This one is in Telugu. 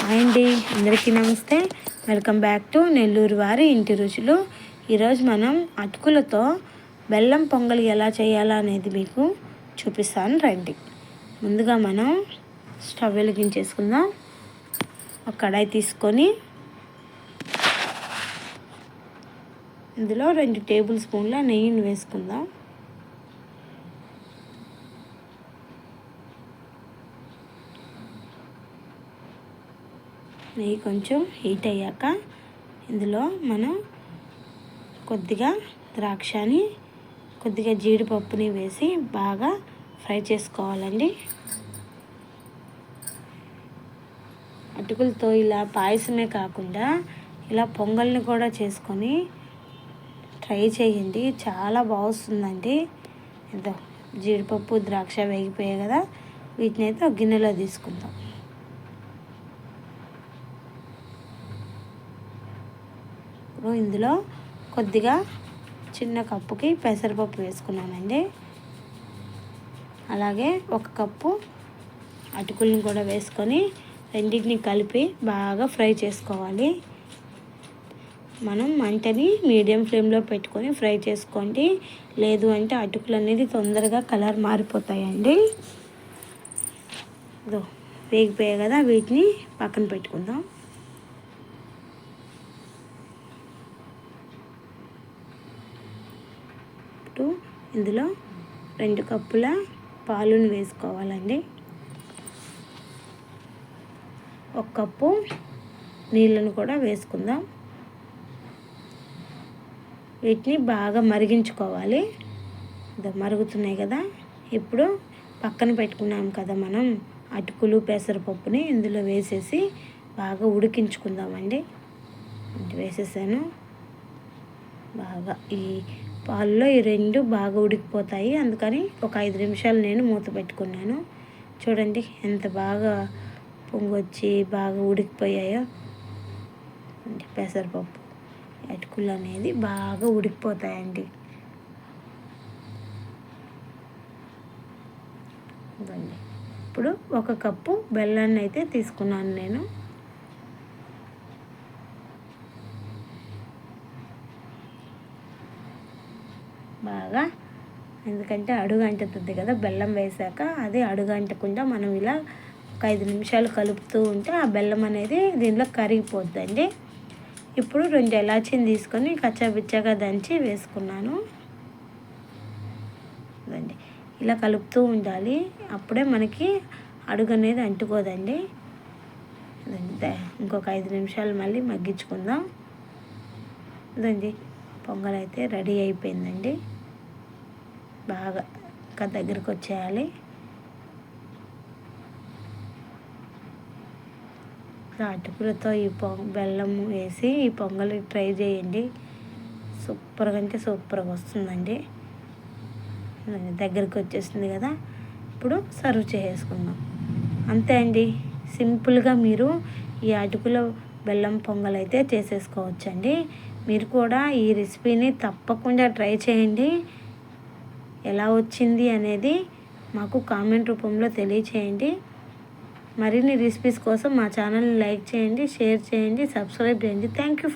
హాయ్ అండి, అందరికీ నమస్తే. వెల్కమ్ బ్యాక్ టు నెల్లూరు వారి ఇంటి రుచులు. ఈరోజు మనం అటుకులతో బెల్లం పొంగలి ఎలా చేయాలా అనేది మీకు చూపిస్తాను రండి. ముందుగా మనం స్టవ్ వెలిగించేసుకుందాం. ఒక కడాయి తీసుకొని ఇందులో 2 టేబుల్ స్పూన్ల నెయ్యిని వేసుకుందాం. నెయ్యి కొంచెం హీట్ అయ్యాక ఇందులో మనం కొద్దిగా ద్రాక్షని కొద్దిగా జీడిపప్పుని వేసి బాగా ఫ్రై చేసుకోవాలండి. అటుకులతో ఇలా పాయసమే కాకుండా ఇలా పొంగల్ని కూడా చేసుకొని ట్రై చేయండి, చాలా బాగుంటుందండి. ఏదో జీడిపప్పు ద్రాక్ష వేగిపోయాయి కదా, వీటిని అయితే ఒక గిన్నెలో తీసుకుందాం. ఇందులో కొద్దిగా చిన్న కప్పుకి పెసరపప్పు వేసుకున్నానండి. అలాగే 1 కప్పు అటుకులను కూడా వేసుకొని రెండింటిని కలిపి బాగా ఫ్రై చేసుకోవాలి. మనం మంటని మీడియం ఫ్లేమ్లో పెట్టుకొని ఫ్రై చేసుకోండి, లేదు అంటే అటుకులు అనేది తొందరగా కలర్ మారిపోతాయండి. వేగిపోయాయి కదా, వీటిని పక్కన పెట్టుకుందాం. ఇందులో 2 కప్పుల పాలును వేసుకోవాలండి. 1 కప్పు నీళ్ళను కూడా వేసుకుందాం. వీటిని బాగా మరిగించుకోవాలి. మరుగుతున్నాయి కదా, ఇప్పుడు పక్కన పెట్టుకున్నాం కదా మనం అటుకులు పెసరపప్పుని ఇందులో వేసేసి బాగా ఉడికించుకుందామండి. వేసేసాను. బాగా ఈ పాలలో ఈ 2 బాగా ఉడికిపోతాయి, అందుకని ఒక 5 నిమిషాలు నేను మూత పెట్టుకున్నాను. చూడండి ఎంత బాగా పొంగొచ్చి బాగా ఉడికిపోయాయో. పెసరపప్పు అటుకులు అనేది బాగా ఉడికిపోతాయండి. ఇప్పుడు 1 కప్పు బెల్లాన్ని అయితే తీసుకున్నాను నేను. బాగా, ఎందుకంటే అడుగు అంటుతుంది కదా బెల్లం వేసాక, అది అడుగు అంటకుండా మనం ఇలా ఒక 5 నిమిషాలు కలుపుతూ ఉంటే ఆ బెల్లం అనేది దీనిలో కరిగిపోద్దండి. ఇప్పుడు 2 ఇలాచీని తీసుకొని కచ్చాపిచ్చాగా దంచి వేసుకున్నాను. ఇలా కలుపుతూ ఉండాలి, అప్పుడే మనకి అడుగు అనేది అంటుకోదండి. ఇంకొక 5 నిమిషాలు మళ్ళీ మగ్గించుకుందాం. ఇదండి పొంగల్ అయితే రెడీ అయిపోయిందండి. బాగా ఇంకా దగ్గరికి వచ్చేయాలి. అటుకులతో ఈ బెల్లం వేసి ఈ పొంగల్ ట్రై చేయండి, సూపర్గా అంటే సూపర్గా వస్తుందండి. దగ్గరికి వచ్చేసింది కదా, ఇప్పుడు సర్వ్ చేసుకుందాం. అంతే అండి, సింపుల్గా మీరు ఈ అటుకుల బెల్లం పొంగల్ అయితే చేసేసుకోవచ్చండి. మీరు కూడా ఈ రెసిపీని తప్పకుండా ట్రై చేయండి. ఎలా వచ్చింది అనేది మాకు కామెంట్ రూపంలో తెలియచేయండి. మరిన్ని రెసిపీస్ కోసం మా ఛానల్ని లైక్ చేయండి, షేర్ చేయండి, సబ్స్క్రైబ్ చేయండి. Thank you.